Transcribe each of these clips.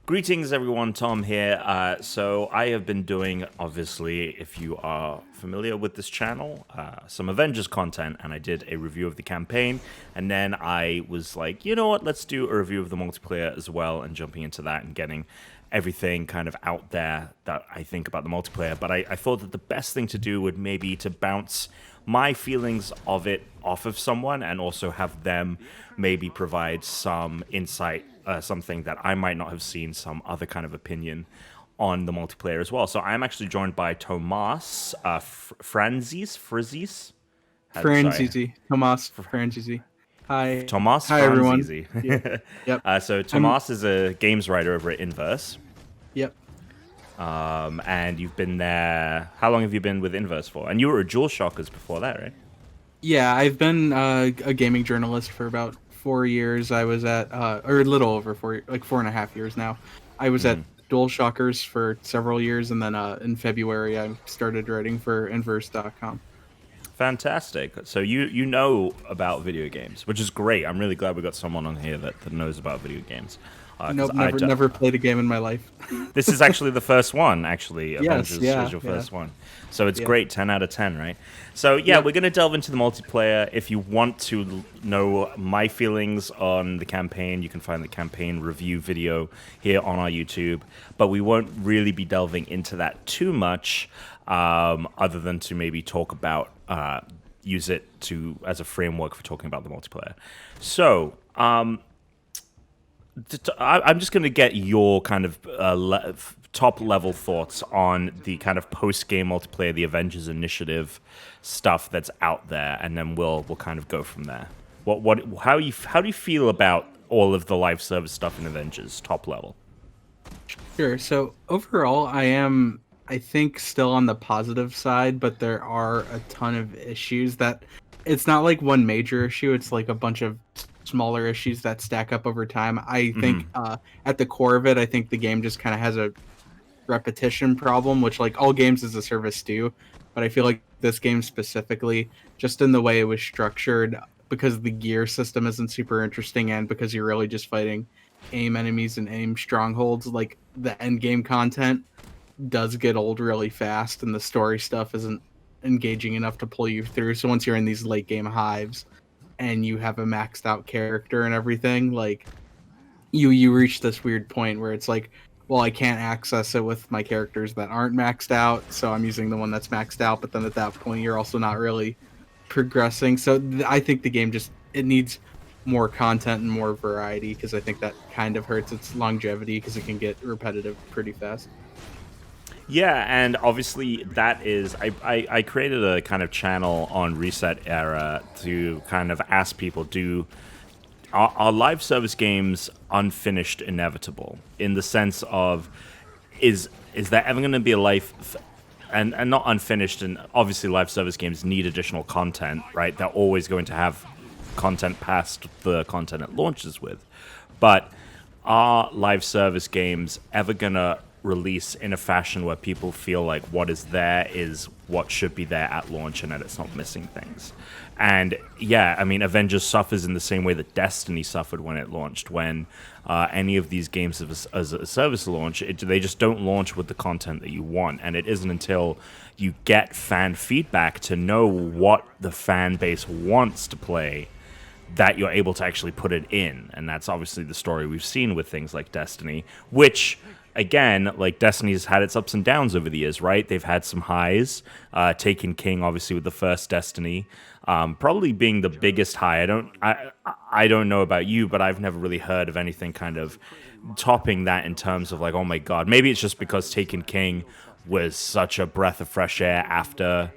Greetings, everyone. Tom here. So I have been doing, obviously, if you are familiar with this channel, some Avengers content, and I did a review of the campaign, and then I was like, you know what, let's do a review of the multiplayer as well, and jumping into that and getting everything kind of out there that I think about the multiplayer. But I thought that the best thing to do would maybe to bounce my feelings of it off of someone and also have them maybe provide some insight, something that I might not have seen, some other kind of opinion on the multiplayer as well. So I'm actually joined by Tomas, Franzis. Sorry, Franzese, Tomas Franzese. Hi, Tomas hi everyone. Yeah, Franzisi. yep. So I'm. Tomas is a games writer over at Inverse, Yep. and you've been there. How long have you been with Inverse for? And you were a Jewel Shockers before that, right? Yeah, I've been a gaming journalist for about 4 years. I was at, or a little over four, like 4.5 years now. I was at DualShockers for several years, and then in February I started writing for Inverse.com. Fantastic. So you know about video games, which is great. I'm really glad we got someone on here that knows about video games. Because Nope, never played a game in my life. this is actually the first one. Actually, Yes, Avengers yeah, is your yeah, first one, so it's yeah. great. 10 out of 10, right? So yeah, Yep. we're gonna delve into the multiplayer. If you want to know my feelings on the campaign, you can find the campaign review video here on our YouTube. But we won't really be delving into that too much, other than to maybe talk about use it to as a framework for talking about the multiplayer. So. I'm just going to get your kind of top level thoughts on the kind of post game multiplayer, the Avengers Initiative stuff that's out there, and then we'll kind of go from there. How do you feel about all of the live service stuff in Avengers top level? Sure. So overall, I think, still on the positive side, but there are a ton of issues that it's not like one major issue. It's like a bunch of smaller issues that stack up over time. I think at the core of it, I think the game just kind of has a repetition problem, which like all games as a service do. But I feel like this game specifically, just in the way it was structured, because the gear system isn't super interesting and because you're really just fighting aim enemies and aim strongholds, like the end game content does get old really fast and the story stuff isn't engaging enough to pull you through. So once you're in these late game hives and you have a maxed out character and everything, like you reach this weird point where it's like, well, I can't access it with my characters that aren't maxed out, so I'm using the one that's maxed out, but then at that point you're also not really progressing. So I think the game just it needs more content and more variety, because I think that kind of hurts its longevity because it can get repetitive pretty fast. Yeah, and obviously that is I created a kind of channel on Reset Era to kind of ask people, are live service games unfinished inevitable, in the sense of is there ever going to be a life and not unfinished, and obviously live service games need additional content, right? They're always going to have content past the content it launches with, but are live service games ever gonna release in a fashion where people feel like what is there is what should be there at launch and that it's not missing things? And yeah, I mean, Avengers suffers in the same way that Destiny suffered when it launched. When any of these games as a service launch, they just don't launch with the content that you want. And it isn't until you get fan feedback to know what the fan base wants to play that you're able to actually put it in. And that's obviously the story we've seen with things like Destiny, which, again, like Destiny's had its ups and downs over the years, right? They've had some highs. Taken King, obviously, with the first Destiny, probably being the biggest high. I don't know about you, but I've never really heard of anything kind of topping that in terms of like, oh my god. Maybe it's just because Taken King was such a breath of fresh air after,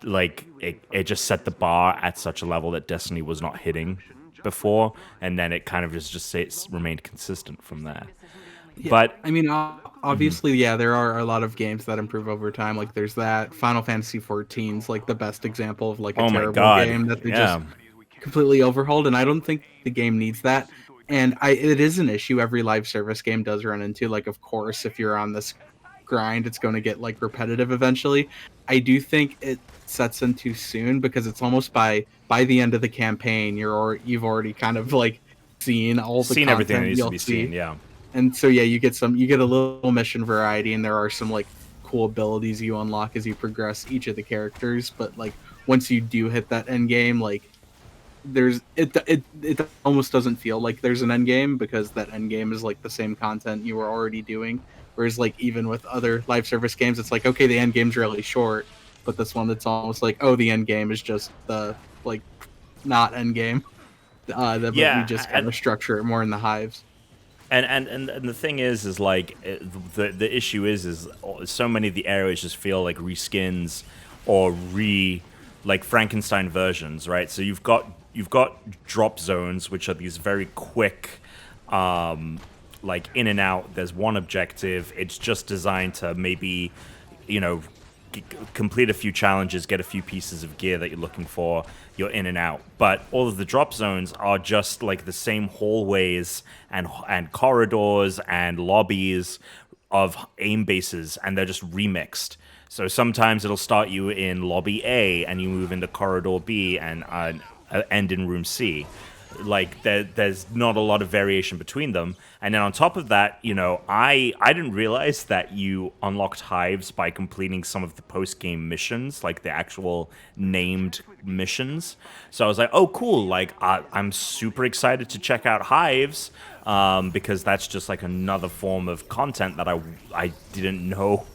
like, it just set the bar at such a level that Destiny was not hitting before, and then it kind of just remained consistent from there. Yeah, But I mean, obviously, yeah, there are a lot of games that improve over time. Like, there's that Final Fantasy 14's like the best example of like a oh my terrible god, game that they just yeah. completely overhauled, and I don't think the game needs that. And it is an issue every live service game does run into. Like, of course, if you're on this grind, it's going to get like repetitive eventually. I do think it sets in too soon, because it's almost by the end of the campaign, you've already kind of like seen all the Seen everything that content needs to you'll be see. seen, yeah. And so yeah, you get a little mission variety, and there are some like cool abilities you unlock as you progress each of the characters. But like once you do hit that end game, like it almost doesn't feel like there's an end game because that end game is like the same content you were already doing. Whereas like even with other live service games, it's like okay, the end game's really short, but this one it's almost like oh, the end game is just the like not end game. But we just kind Yeah, of structure it more in the hives. and the thing is like the issue is so many of the areas just feel like reskins or like Frankenstein versions, right? So you've got drop zones, which are these very quick, like in and out. There's one objective. It's just designed to maybe, you know, complete a few challenges, get a few pieces of gear that you're looking for, you're in and out. But all of the drop zones are just like the same hallways and corridors and lobbies of aim bases, and they're just remixed. So sometimes it'll start you in lobby A, and you move into corridor B and end in room C. Like there's not a lot of variation between them. And then on top of that, I didn't realize that you unlocked hives by completing some of the post game missions, like the actual named missions. So I was like, oh cool, like I'm super excited to check out hives, because that's just like another form of content that I didn't know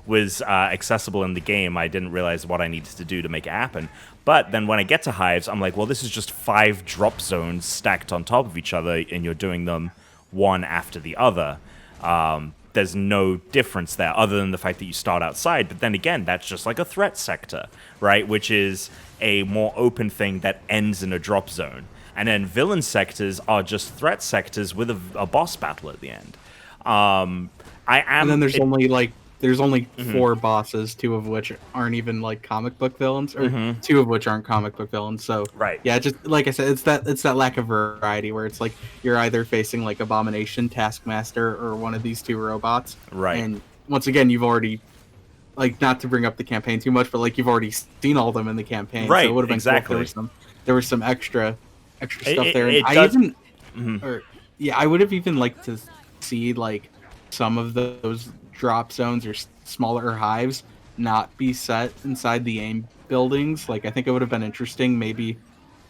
was accessible in the game. I didn't realize what I needed to do to make it happen. But then when I get to hives, I'm like, well, this is just 5 drop zones stacked on top of each other, and you're doing them one after the other. There's no difference there other than the fact that you start outside. But then again, that's just like a threat sector, right? Which is a more open thing that ends in a drop zone. And then villain sectors are just threat sectors with a boss battle at the end. And then there's only 4 bosses, 2 of which aren't even like comic book villains, or 2 of which aren't comic book villains. So Right. yeah, just like I said, it's that lack of variety where it's like you're either facing like Abomination, Taskmaster, or one of these 2 robots. Right. And once again, you've already, like, not to bring up the campaign too much, but like you've already seen all of them in the campaign. Right, So it would have been exactly. cool if there was some extra stuff there. And It I does. even or yeah, I would have even liked to see like some of those drop zones or smaller hives not be set inside the aim buildings. Like I think it would have been interesting, maybe.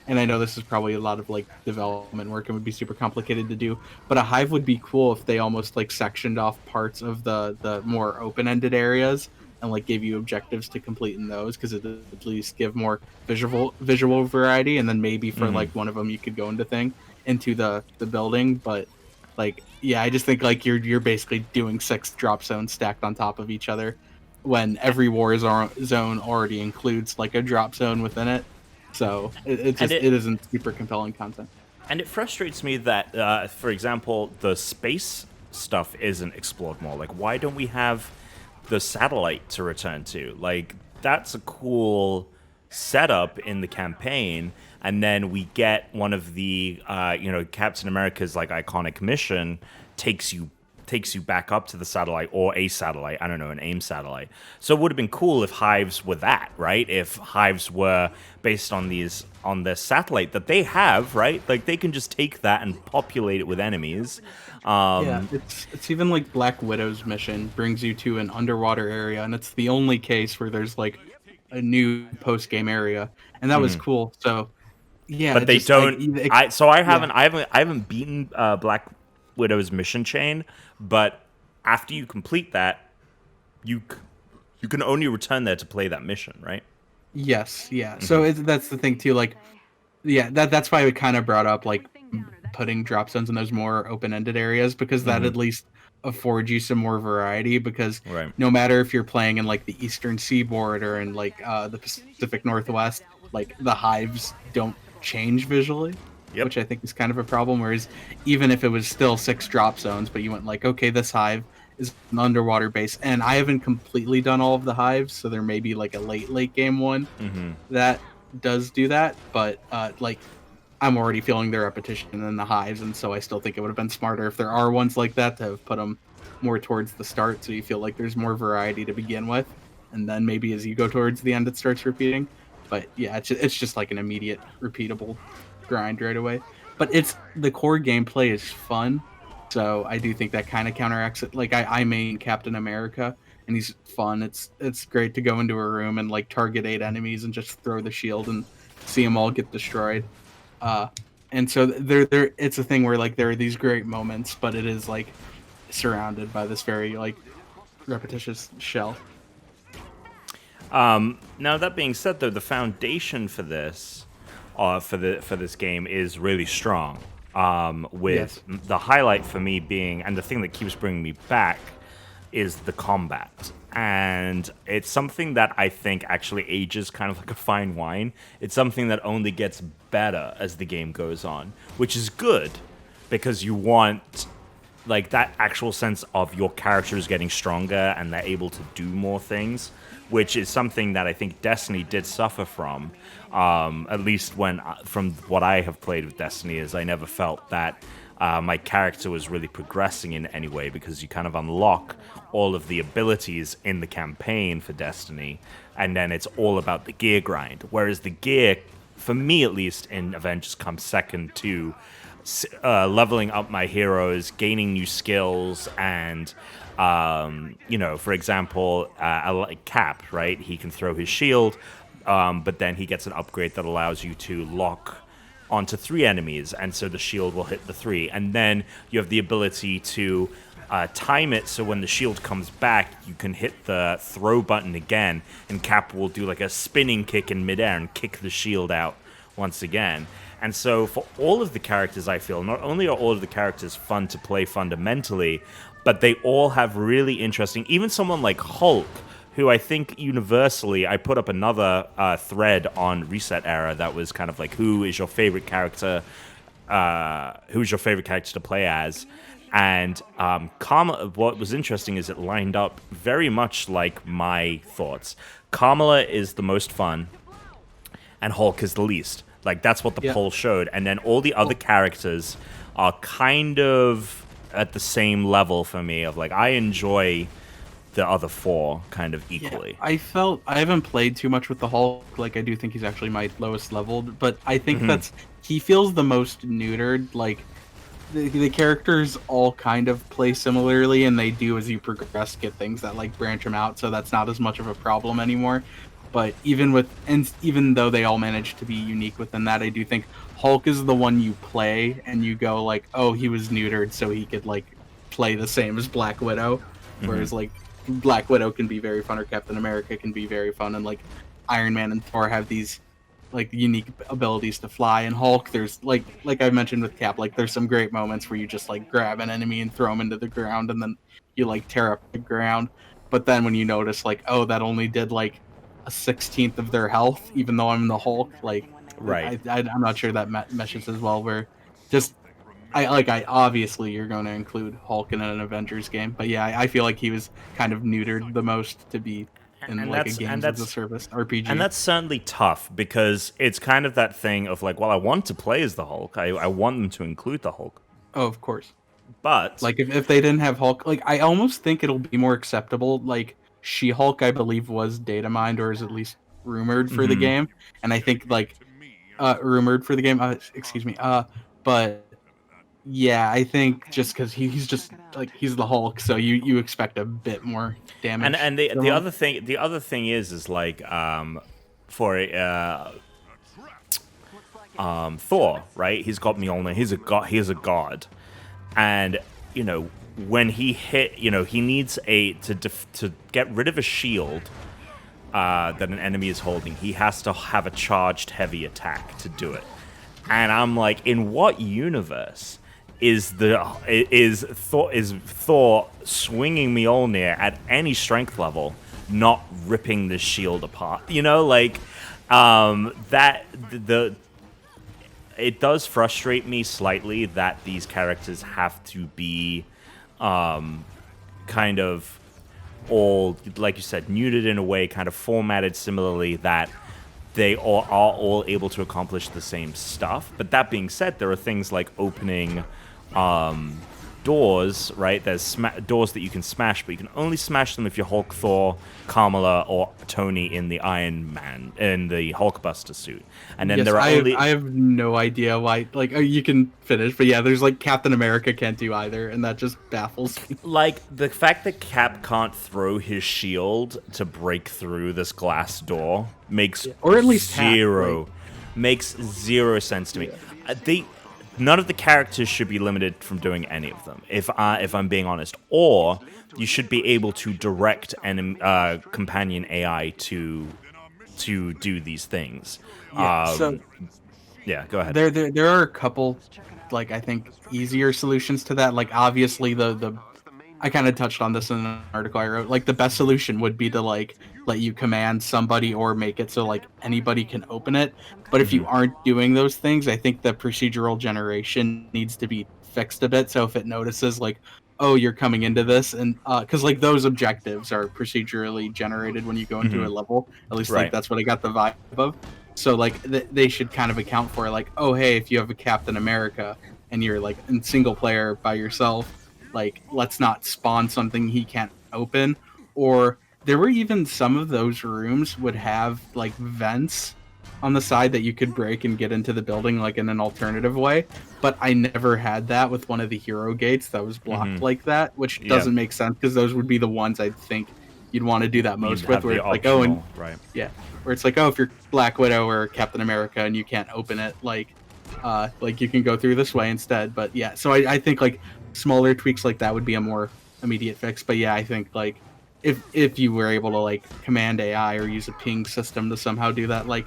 And I know this is probably a lot of like development work and would be super complicated to do, but a hive would be cool if they almost like sectioned off parts of the more open-ended areas and like gave you objectives to complete in those, because it at least give more visual variety. And then maybe for like one of them you could go into the building. But like yeah, I just think like you're basically doing 6 drop zones stacked on top of each other when every zone already includes like a drop zone within it. So it isn't super compelling content. And it frustrates me that, for example, the space stuff isn't explored more. Like, why don't we have the satellite to return to? Like, that's a cool setup in the campaign. And then we get one of the, Captain America's like iconic mission takes you back up to the satellite, or a satellite, I don't know, an AIM satellite. So it would have been cool if hives were that, right? If hives were based on the satellite that they have, right? Like they can just take that and populate it with enemies. Yeah, it's even like Black Widow's mission brings you to an underwater area, and it's the only case where there's like a new post game area, and that was cool. So yeah, But they just like don't. yeah. I haven't beaten Black Widow's mission chain, but after you complete that, you can only return there to play that mission, right? Yes, yeah. So that's the thing too. Like, yeah, that's why we kind of brought up like putting drop zones in those more open-ended areas, because that at least affords you some more variety. Because Right. no matter if you're playing in like the Eastern Seaboard or in like the Pacific Northwest, like the hives don't change visually. Yep. Which I think is kind of a problem. Whereas even if it was still 6 drop zones, but you went like, okay, this hive is an underwater base, and I haven't completely done all of the hives, so there may be like a late game one that does do that. But like I'm already feeling the repetition in the hives, and so I still think it would have been smarter if there are ones like that to have put them more towards the start, so you feel like there's more variety to begin with, and then maybe as you go towards the end, it starts repeating. But yeah, it's just like an immediate repeatable grind right away. But the core gameplay is fun, So I do think that kind of counteracts it. Like I main Captain America, and he's fun. It's great to go into a room and like target 8 enemies and just throw the shield and see them all get destroyed. Uh, and so there it's a thing where like there are these great moments, but it is like surrounded by this very like repetitious shell. Now that being said, though, the foundation for this, for this game is really strong. With Yes. the highlight for me being, and the thing that keeps bringing me back, is the combat. And it's something that I think actually ages kind of like a fine wine. It's something that only gets better as the game goes on, which is good because you want like that actual sense of your characters getting stronger and they're able to do more things, which is something that I think Destiny did suffer from. At least when, from what I have played with Destiny, is I never felt that my character was really progressing in any way because you kind of unlock all of the abilities in the campaign for Destiny, and then it's all about the gear grind. Whereas the gear, for me at least, in Avengers comes second to leveling up my heroes, gaining new skills, and for example, I like Cap, right? He can throw his shield, but then he gets an upgrade that allows you to lock onto 3 enemies, and so the shield will hit the 3, and then you have the ability to time it so when the shield comes back, you can hit the throw button again, and Cap will do like a spinning kick in midair and kick the shield out once again. And so for all of the characters, I feel, not only are all of the characters fun to play fundamentally, but they all have really interesting, even someone like Hulk, who I think universally, I put up another thread on Reset Era that was kind of like, who is your favorite character to play as? And Kamala, what was interesting is it lined up very much like my thoughts. Kamala is the most fun, and Hulk is the least. Like, that's what the Yeah. poll showed. And then all the other characters are kind of at the same level for me of, like, I enjoy the other 4 kind of equally. I haven't played too much with the Hulk. Like I do think he's actually my lowest leveled, but I think he feels the most neutered. Like the characters all kind of play similarly, and they do as you progress get things that like branch them out. So that's not as much of a problem anymore. But even though they all manage to be unique within that, I do think Hulk is the one you play and you go like, oh, he was neutered, so he could like play the same as Black Widow. Whereas like Black Widow can be very fun, or Captain America can be very fun, and like Iron Man and Thor have these like unique abilities to fly. And Hulk, there's like I mentioned with Cap, like there's some great moments where you just like grab an enemy and throw him into the ground, and then you like tear up the ground. But then when you notice like, oh, that only did like a 16th of their health, even though I'm the Hulk, like Right. I'm not sure that meshes as well. Where just I obviously you're going to include Hulk in an Avengers game, but yeah, I feel like he was kind of neutered the most to be in And like a that's and games as a that's service and RPG. that's certainly tough because it's kind of that thing of like, well, I want to play as the Hulk. I want them to include the Hulk. Oh, of course. But Like if they didn't have Hulk, like I almost think it'll be more acceptable. Like She-Hulk, I believe, was data mined or is at least rumored for the game, and I think like rumored for the game. Excuse me. But yeah, I think just because he's just like he's the Hulk, so you expect a bit more damage and the from the him. other thing is like for Thor, right? He's got Mjolnir. He's a god. He is a god, and when he hit, he needs to get rid of a shield that an enemy is holding. He has to have a charged heavy attack to do it. And I'm like, in what universe is Thor swinging Mjolnir at any strength level, not ripping the shield apart? Like that the it does frustrate me slightly that these characters have to be kind of all, like you said, neutered in a way, kind of formatted similarly, that they are all able to accomplish the same stuff. But that being said, there are things like opening doors, right? There's doors that you can smash, but you can only smash them if you're Hulk, Thor, Kamala, or Tony in the Iron Man, in the Hulkbuster suit. And then Yes, there are only... I have no idea why. Like, you can finish, but yeah, there's like Captain America can't do either, and that just baffles me. Like, the fact that Cap can't throw his shield to break through this glass door makes Or at least zero sense to me. They none of the characters should be limited from doing any of them, if I'm being honest. Or you should be able to direct an companion AI to do these things. So Yeah, go ahead. there are a couple, like, I think easier solutions to that. Like, obviously the I kind of touched on this in an article I wrote. Like, the best solution would be to like let you command somebody or make it so like anybody can open it. But if you aren't doing those things, I think the procedural generation needs to be fixed a bit. So if it notices like, oh, you're coming into this, and because like those objectives are procedurally generated when you go into a level. At least like Right. that's what I got the vibe of. So like they should kind of account for like, oh hey, if you have a Captain America and you're like in single player by yourself, like let's not spawn something he can't open. Or there were even some of those rooms would have like vents on the side that you could break and get into the building like in an alternative way. But I never had that with one of the hero gates that was blocked like that, which doesn't make sense because those would be the ones I'd think you'd want to do that most You'd with, have where the it's like, oh, and optional, right. yeah, where it's like, oh, if you're Black Widow or Captain America and you can't open it, like you can go through this way instead. But yeah, so I think like smaller tweaks like that would be a more immediate fix. But yeah, I think like if you were able to like command AI or use a ping system to somehow do that, like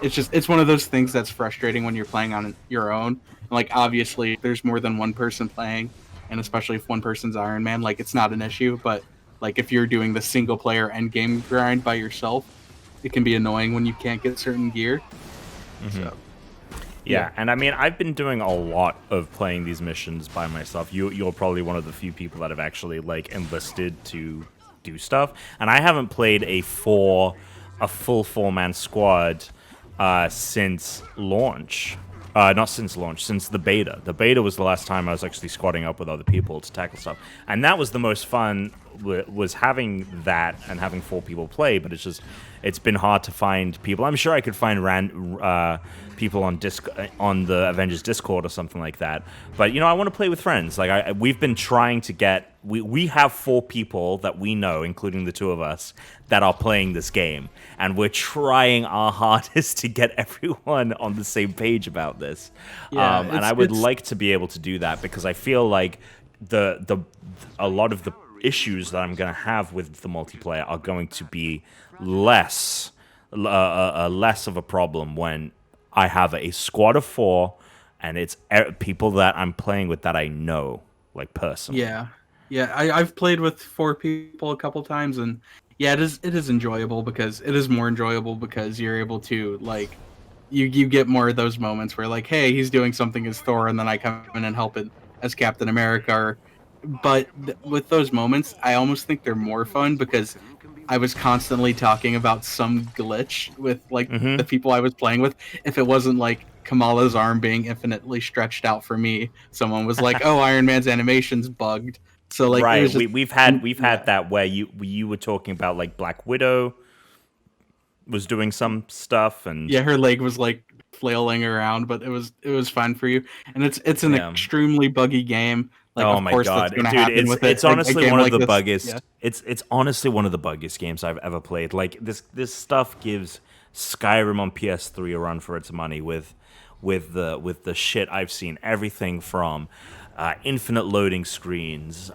it's one of those things that's frustrating when you're playing on your own. Like obviously, if there's more than one person playing, and especially if one person's Iron Man, like it's not an issue. But like if you're doing the single player end game grind by yourself, it can be annoying when you can't get certain gear. So, Yeah, and I mean, I've been doing a lot of playing these missions by myself. You're probably one of the few people that have actually like enlisted to do stuff, and I haven't played a full 4-man squad since launch. Not since launch, since the beta. The beta was the last time I was actually squadding up with other people to tackle stuff, and that was the most fun. Was having that and having 4 people play, but it's been hard to find people. I'm sure I could find people on the Avengers Discord or something like that. But I want to play with friends. Like we've been trying to get. We have 4 people that we know, including the 2 of us, that are playing this game, and we're trying our hardest to get everyone on the same page about this. Yeah, and I would like to be able to do that because I feel like a lot of the issues that I'm going to have with the multiplayer are going to be less of a problem when I have a squad of 4 and it's people that I'm playing with that I know, like personally. Yeah, I've played with 4 people a couple times, and yeah, it is enjoyable because it is more enjoyable because you're able to like you get more of those moments where like, hey, he's doing something as Thor, and then I come in and help it as Captain America. But with those moments, I almost think they're more fun because I was constantly talking about some glitch with like the people I was playing with. If it wasn't like Kamala's arm being infinitely stretched out for me, someone was like, "Oh, Iron Man's animation's bugged." So like, Right, it was just, we've had that where you were talking about like Black Widow was doing some stuff, and yeah, her leg was like flailing around, but it was fine for you. And it's an extremely buggy game. Like, oh of my course god, that's gonna dude, happen with it. it's honestly game one of like the this. buggiest. Yeah. It's honestly one of the buggiest games I've ever played. Like this stuff gives Skyrim on PS3 a run for its money with the shit I've seen. Everything from infinite loading screens,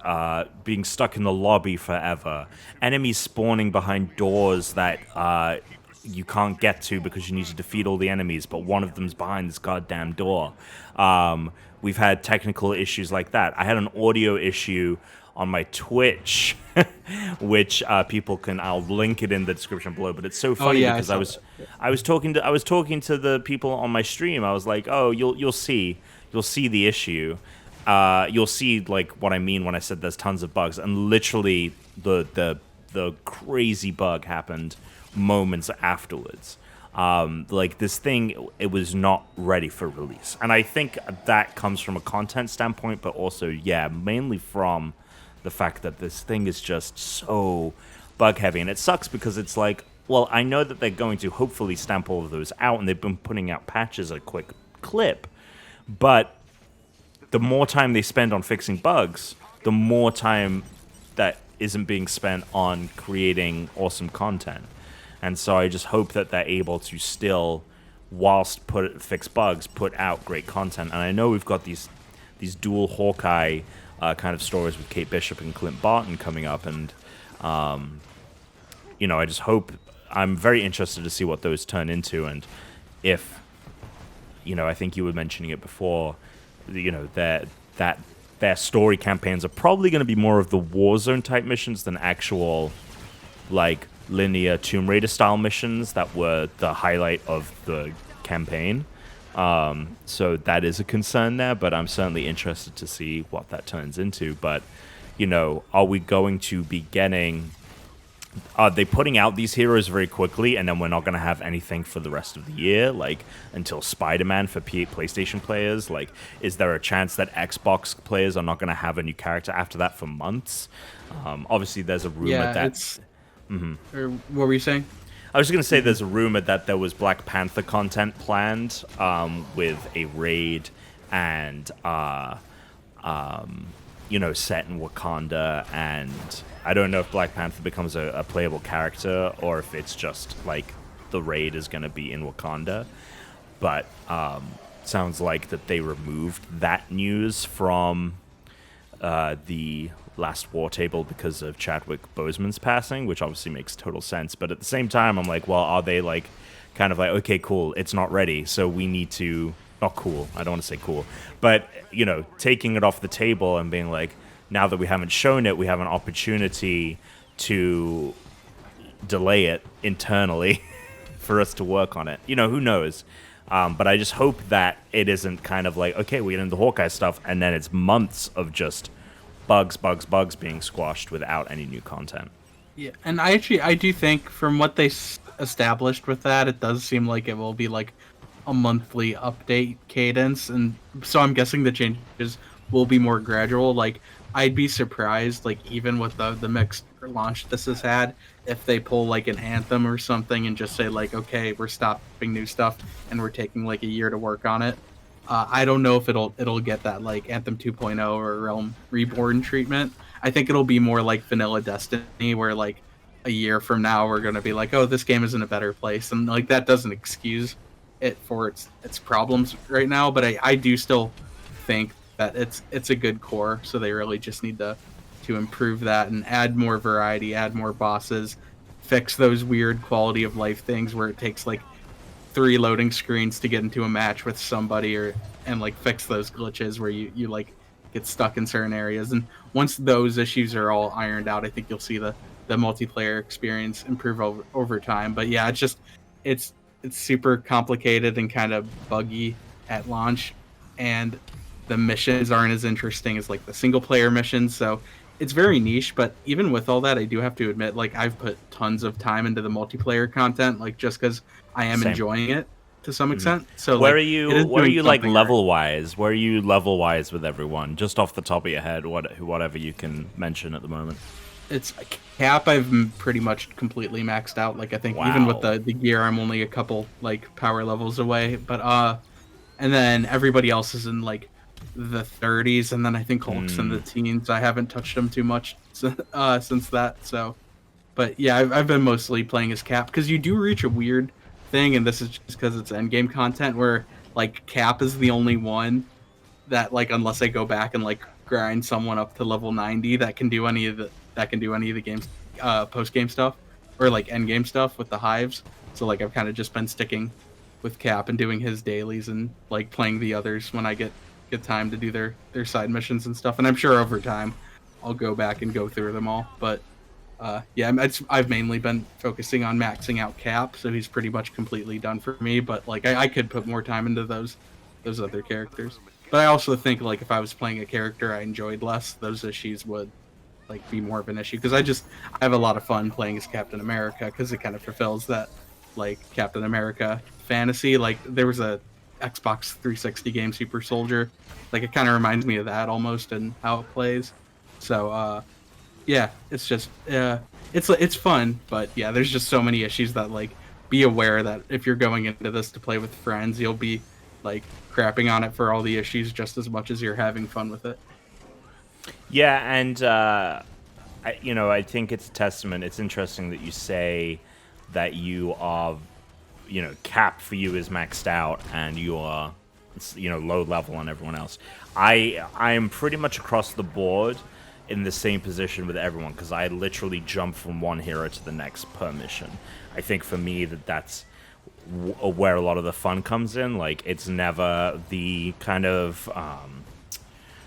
being stuck in the lobby forever, enemies spawning behind doors that you can't get to because you need to defeat all the enemies, but one of them's behind this goddamn door. We've had technical issues like that. I had an audio issue on my Twitch, which people can. I'll link it in the description below. But it's so funny because I was talking to the people on my stream. I was like, oh, you'll see the issue. You'll see like what I mean when I said there's tons of bugs, and literally the crazy bug happened moments afterwards. Like this thing, it was not ready for release, and I think that comes from a content standpoint, but also, yeah, mainly from the fact that this thing is just so bug heavy, and it sucks because it's like, well, I know that they're going to hopefully stamp all of those out, and they've been putting out patches at a quick clip, but the more time they spend on fixing bugs, the more time that isn't being spent on creating awesome content. And so I just hope that they're able to still, whilst fix bugs, put out great content. And I know we've got these dual Hawkeye kind of stories with Kate Bishop and Clint Barton coming up, and I just hope, I'm very interested to see what those turn into, and if I think you were mentioning it before, that their story campaigns are probably going to be more of the Warzone type missions than actual like linear Tomb Raider style missions that were the highlight of the campaign. So that is a concern there, but I'm certainly interested to see what that turns into. But are we going to be getting? Are they putting out these heroes very quickly, and then we're not going to have anything for the rest of the year, like until Spider-Man for PlayStation players? Like, is there a chance that Xbox players are not going to have a new character after that for months? Obviously, there's a rumor that. Or what were you saying? I was just going to say there's a rumor that there was Black Panther content planned with a raid and set in Wakanda, and I don't know if Black Panther becomes a playable character or if it's just like the raid is going to be in Wakanda. But sounds like that they removed that news from the last war table because of Chadwick Boseman's passing, which obviously makes total sense. But at the same time, I'm like, well, are they like kind of like, okay, cool, it's not ready, so we need to, not cool, I don't want to say cool, but taking it off the table and being like, now that we haven't shown it, we have an opportunity to delay it internally for us to work on it. Who knows? But I just hope that it isn't kind of like, okay, we get into the Hawkeye stuff, and then it's months of just bugs being squashed without any new content. Yeah, and I do think from what they established with that, it does seem like it will be like a monthly update cadence, and so I'm guessing the changes will be more gradual. Like, I'd be surprised, like, even with the mixed launch this has had, if they pull like an Anthem or something and just say like, okay, we're stopping new stuff and we're taking like a year to work on it. I don't know if it'll get that like Anthem 2.0 or Realm Reborn treatment. I think it'll be more like Vanilla Destiny, where like a year from now we're gonna be like, oh, this game is in a better place, and like that doesn't excuse it for its problems right now. But I do still think that it's a good core, so they really just need to improve that and add more variety, add more bosses, fix those weird quality of life things where it takes like 3 loading screens to get into a match with somebody, and like fix those glitches where you like get stuck in certain areas. And once those issues are all ironed out, I think you'll see the multiplayer experience improve over time. But yeah, it's super complicated and kind of buggy at launch, and the missions aren't as interesting as like the single player missions, so it's very niche. But even with all that, I do have to admit, like, I've put tons of time into the multiplayer content, like, just because I am enjoying it to some extent. So where like, are you like level wise? Where are you level wise with everyone? Just off the top of your head, whatever you can mention at the moment. It's cap. I've pretty much completely maxed out. Like, I think even with the gear, I'm only a couple like power levels away. But and then everybody else is in like the 30s, and then I think Hulk's in the teens. I haven't touched him too much since that. So, but yeah, I've been mostly playing as Cap, because you do reach a weird thing, and this is just because it's endgame content, where like Cap is the only one that, like, unless I go back and like grind someone up to level 90, that can do any of the game's post game stuff or like end game stuff with the hives. So like I've kind of just been sticking with Cap and doing his dailies and like playing the others when I get time to do their side missions and stuff. And I'm sure over time I'll go back and go through them all. But yeah, I've mainly been focusing on maxing out Cap, so he's pretty much completely done for me. But like I could put more time into those other characters. But I also think, like, if I was playing a character I enjoyed less, those issues would like be more of an issue, because I have a lot of fun playing as Captain America, because it kind of fulfills that like Captain America fantasy. Like there was a Xbox 360 game, Super Soldier. Like it kind of reminds me of that almost and how it plays. So yeah, it's just it's fun, but yeah, there's just so many issues that like be aware that if you're going into this to play with friends, you'll be like crapping on it for all the issues just as much as you're having fun with it. Yeah, and I think it's a testament. It's interesting that you say that you are, cap for you is maxed out, and you are, low level on everyone else. I am pretty much across the board in the same position with everyone because I literally jump from one hero to the next per mission. I think for me that's where a lot of the fun comes in. Like it's never the kind of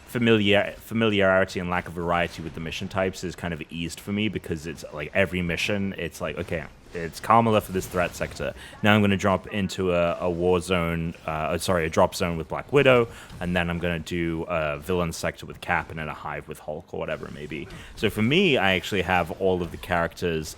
familiarity and lack of variety with the mission types is kind of eased for me because it's like every mission, it's like, okay, it's Kamala for this threat sector. Now I'm going to drop into a war zone, a drop zone with Black Widow, and then I'm going to do a villain sector with Cap and then a hive with Hulk or whatever it may be. So for me, I actually have all of the characters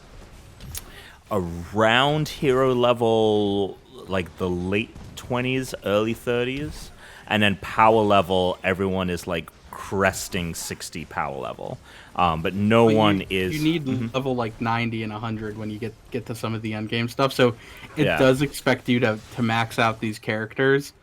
around hero level, like the late 20s, early 30s. And then power level, everyone is like cresting 60 power level. But no one is. You need level like 90 and 100 when you get to some of the end game stuff. So it Yeah. does expect you to max out these characters,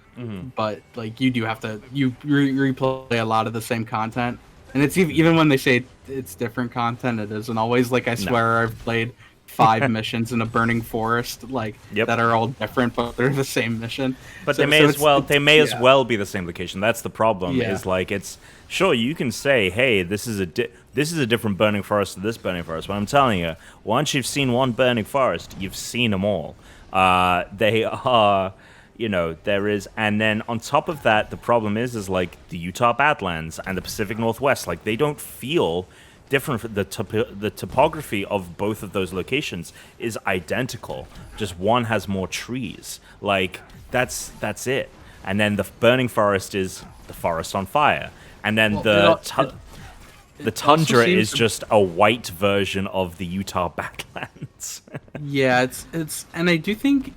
but like you do have to replay a lot of the same content. And it's even when they say it's different content, it isn't always. Like I swear I've played 5 missions in a burning forest, like that are all different, but they're the same mission. But they may as well be the same location. That's the problem. Yeah. Is like it's sure you can say, hey, this is a different burning forest to this burning forest. But I'm telling you, once you've seen one burning forest, you've seen them all. They are. There is, and then on top of that, the problem is like the Utah Badlands and the Pacific Northwest, like they don't feel different. The topography of both of those locations is identical. Just one has more trees. Like that's it. And then the burning forest is the forest on fire. And then the tundra is just a white version of the Utah Badlands. Yeah, it's and I do think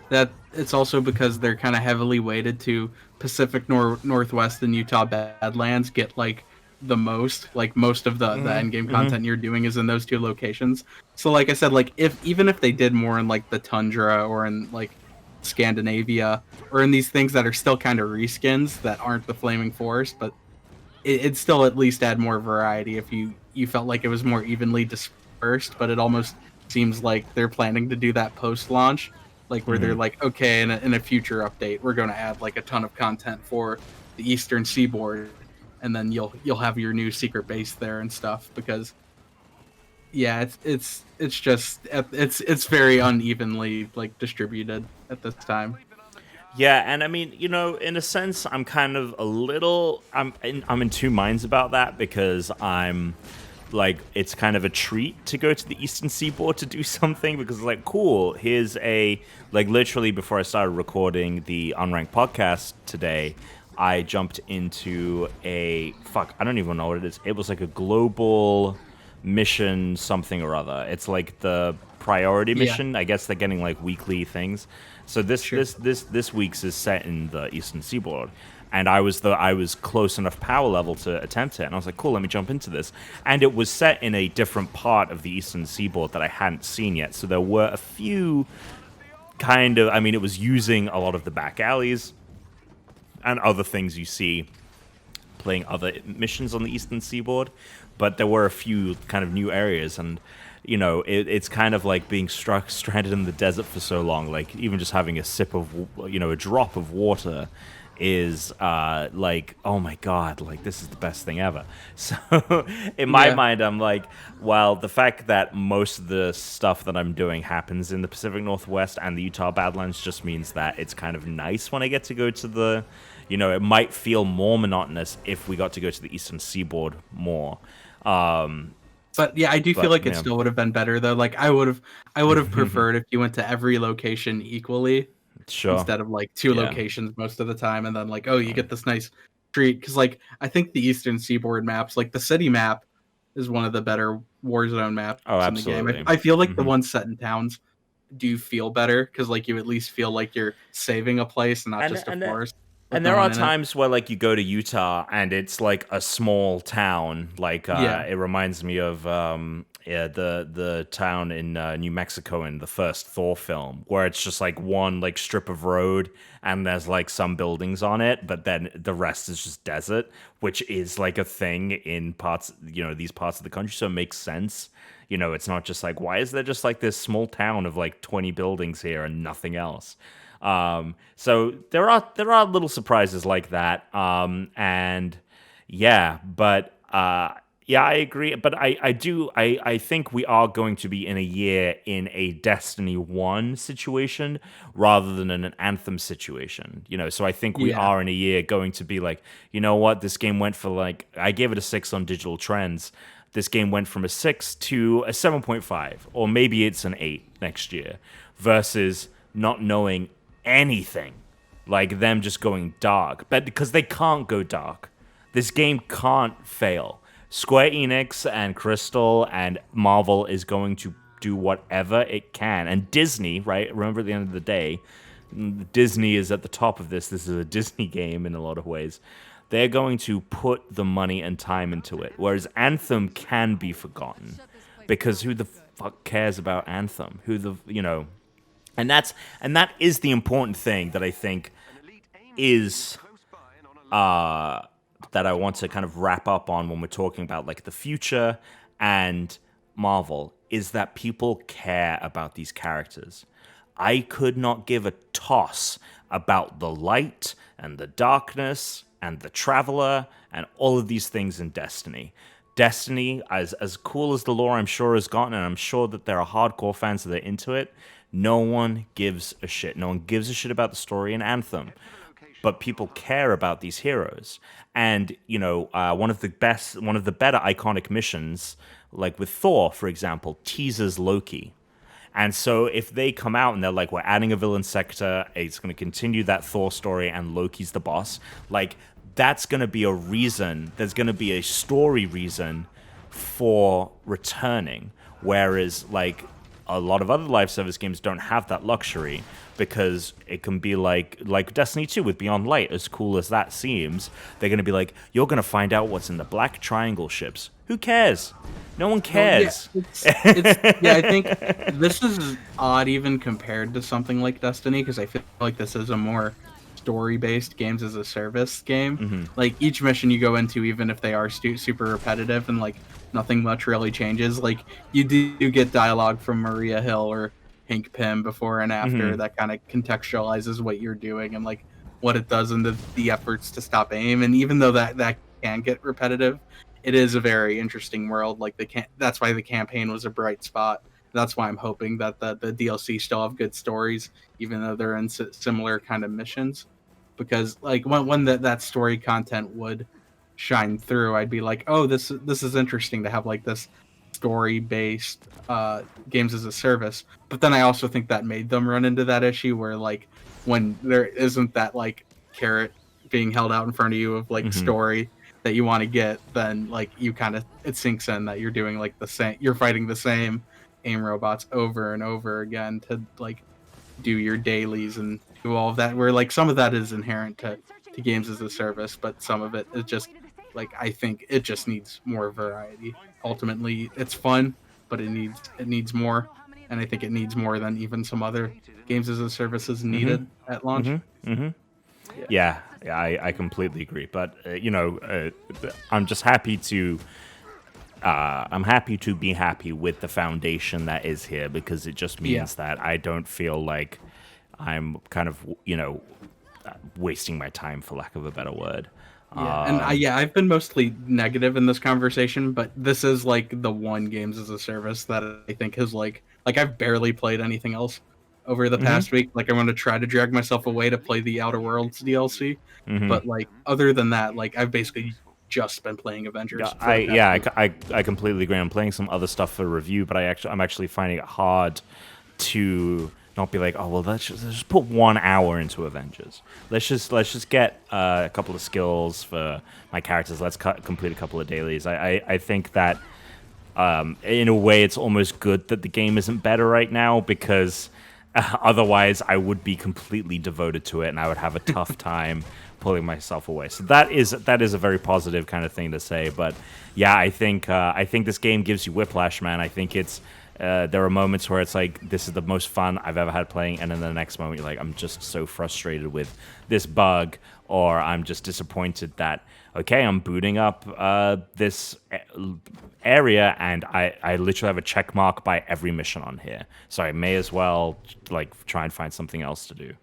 that it's also because they're kind of heavily weighted to Pacific Northwest and Utah Badlands get like the most of the end game content you're doing is in those 2 locations. So like I said, like even if they did more in like the tundra or in like Scandinavia or in these things that are still kind of reskins that aren't the flaming forest, but it'd still at least add more variety if you felt like it was more evenly dispersed. But it almost seems like they're planning to do that post launch, like where they're like, okay, in a future update we're going to add like a ton of content for the eastern seaboard, and then you'll have your new secret base there and stuff. Because yeah, it's just it's very unevenly like distributed at this time. Yeah, and I mean, in a sense, I'm kind of I'm in 2 minds about that because I'm like, it's kind of a treat to go to the Eastern Seaboard to do something because it's like, cool, here's literally before I started recording the Unranked podcast today, I jumped into I don't even know what it is. It was like a global mission something or other. It's like the priority mission. I guess they're getting like weekly things. So this week's is set in the Eastern Seaboard, and I was close enough power level to attempt it, and I was like, cool, let me jump into this. And it was set in a different part of the Eastern Seaboard that I hadn't seen yet. So there were a few it was using a lot of the back alleys and other things you see playing other missions on the Eastern Seaboard, but there were a few kind of new areas, and it's kind of like being stranded in the desert for so long. Like even just having a sip of, a drop of water is like, oh my god, like this is the best thing ever. So in my mind, I'm like, well, the fact that most of the stuff that I'm doing happens in the Pacific Northwest and the Utah Badlands just means that it's kind of nice when I get to go to the, it might feel more monotonous if we got to go to the Eastern Seaboard more. But yeah, I do feel like it still would have been better though. Like I would have preferred if you went to every location equally, instead of like 2 locations most of the time, and then like, oh, you get this nice treat. Because like I think the Eastern Seaboard maps, like the city map, is one of the better Warzone maps in the game. I feel like the ones set in towns do you feel better because like you at least feel like you're saving a place and not and just a and forest with and no there one are in it. times where like you go to Utah and it's like a small town. Like Yeah, it reminds me of yeah, the town in New Mexico in the first Thor film, where it's just like one like strip of road and there's like some buildings on it, but then the rest is just desert, which is like a thing in parts, these parts of the country. So it makes sense. It's not just like, why is there just like this small town of like 20 buildings here and nothing else? So there are little surprises like that. And yeah, but yeah, I agree. But I think we are going to be in a year in a Destiny 1 situation rather than in an Anthem situation. So I think we yeah. are in a year going to be like, you know what, this game went for like, I gave it a 6 on Digital Trends. This game went from a 6 to a 7.5, or maybe it's an 8 next year, versus not knowing anything, like them just going dark. But because they can't go dark, this game can't fail. Square Enix and Crystal and Marvel is going to do whatever it can. And Disney, right? Remember, at the end of the day, Disney is at the top of this. This is a Disney game in a lot of ways. They're going to put the money and time into it. Whereas Anthem can be forgotten, because who the fuck cares about Anthem? And that is the important thing that I think is that I want to kind of wrap up on when we're talking about like the future and Marvel, is that people care about these characters. I could not give a toss about the light and the darkness and the traveler and all of these things in Destiny. Destiny, as cool as the lore I'm sure has gotten, and I'm sure that there are hardcore fans that are into it, no one gives a shit. No one gives a shit about the story in Anthem, but people care about these heroes. And one of the better iconic missions, like with Thor, for example, teases Loki. And so if they come out and they're like, we're adding a villain sector, it's going to continue that Thor story, and Loki's the boss, like, that's going to be a reason. There's going to be a story reason for returning. Whereas, like, a lot of other live service games don't have that luxury, because it can be like Destiny 2 with Beyond Light. As cool as that seems, they're going to be like, you're going to find out what's in the Black Triangle ships. Who cares? No one Well, yeah, cares. it's yeah. I think this is odd even compared to something like Destiny, because I feel like this is a more story-based games as a service game. Like each mission you go into, even if they are super repetitive and like nothing much really changes, like you do get dialogue from Maria Hill or Hank Pym before and after that kind of contextualizes what you're doing and like what it does and the efforts to stop aim. And even though that can get repetitive, it is a very interesting world. Like that's why the campaign was a bright spot. That's why I'm hoping that the DLC still have good stories, even though they're in similar kind of missions. Because like when that story content would shine through, I'd be like, oh, this is interesting to have like this story based games as a service. But then I also think that made them run into that issue where like when there isn't that like carrot being held out in front of you of like story that you want to get, then like you kind of, it sinks in that you're doing like the same, you're fighting the same aim robots over and over again to like do your dailies and do all of that, where like some of that is inherent to games as a service, but some of it is just like, I think it just needs more variety. Ultimately it's fun, but it needs more, and I think it needs more than even some other games as a services needed at launch. Yeah, I completely agree. But I'm just happy to. I'm happy to be happy with the foundation that is here, because it just means that I don't feel like I'm kind of wasting my time, for lack of a better word. I've been mostly negative in this conversation, but this is like the one games as a service that I think has like I've barely played anything else over the past week. Like I want to try to drag myself away to play the Outer Worlds DLC, but like other than that, like I've basically just been playing Avengers. I completely agree. I'm playing some other stuff for review, but I'm actually finding it hard to not be like, oh well, let's just put 1 hour into Avengers. Let's just get a couple of skills for my characters. Let's complete a couple of dailies. I think that in a way it's almost good that the game isn't better right now, because Otherwise, I would be completely devoted to it, and I would have a tough time pulling myself away. So that is a very positive kind of thing to say. But yeah, I think this game gives you whiplash, man. I think it's there are moments where it's like, this is the most fun I've ever had playing, and then the next moment you're like, I'm just so frustrated with this bug, or I'm just disappointed that, okay, I'm booting up this area, and I literally have a check mark by every mission on here, so I may as well like try and find something else to do.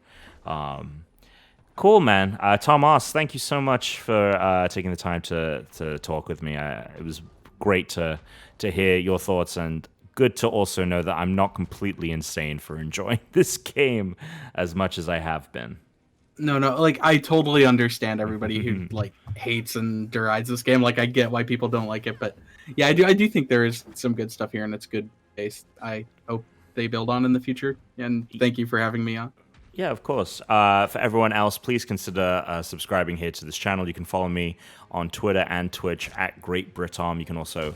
Cool, man. Tomas, thank you so much for taking the time to talk with me. It was great to hear your thoughts, and good to also know that I'm not completely insane for enjoying this game as much as I have been. No, like I totally understand everybody who like hates and derides this game. Like I get why people don't like it, but yeah, I do think there is some good stuff here, and it's good base. I hope they build on in the future. And thank you for having me on. Yeah, of course. For everyone else, please consider subscribing here to this channel. You can follow me on Twitter and Twitch at Great Britom. You can also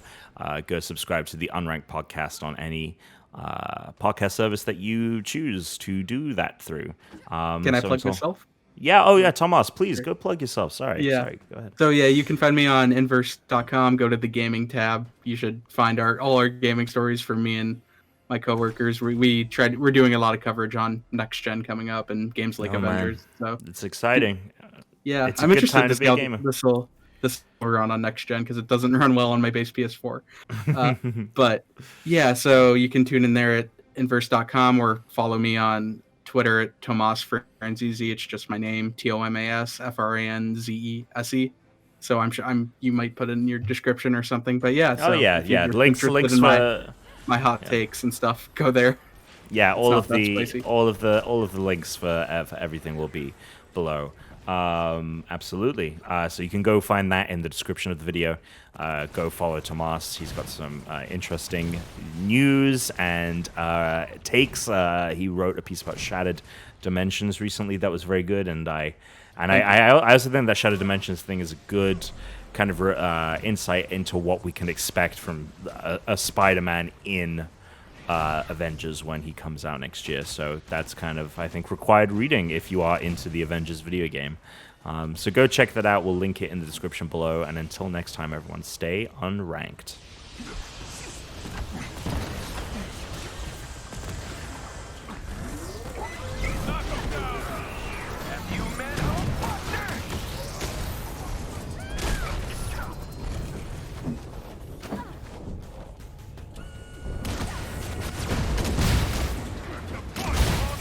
go subscribe to the Unranked podcast on any podcast service that you choose to do that through. Can I plug myself? Yeah. Oh, yeah. Tomas, please go plug yourself. Sorry. Yeah. Sorry. Go ahead. So yeah, you can find me on inverse.com. Go to the gaming tab. You should find all our gaming stories from me and my coworkers. We're doing a lot of coverage on next gen coming up and games like Avengers. Man. So it's exciting. Yeah, it's I'm interested to see how this will run on next gen, because it doesn't run well on my base PS4. But yeah, so you can tune in there at inverse.com or follow me on Twitter at Tomas Franzese. It's just my name, Tomas Franzese. So I'm sure you might put it in your description or something. But yeah, so yeah. Links for my hot takes and stuff. Go there. Yeah, all of the links for everything will be below. Absolutely. So you can go find that in the description of the video. Go follow Tomas. He's got some interesting news and takes. He wrote a piece about Shattered Dimensions recently that was very good, and I also think that Shattered Dimensions thing is a good kind of insight into what we can expect from a Spider-Man in Avengers when he comes out next year. So that's kind of, I think, required reading if you are into the Avengers video game. So go check that out. We'll link it in the description below. And until next time, everyone, stay unranked.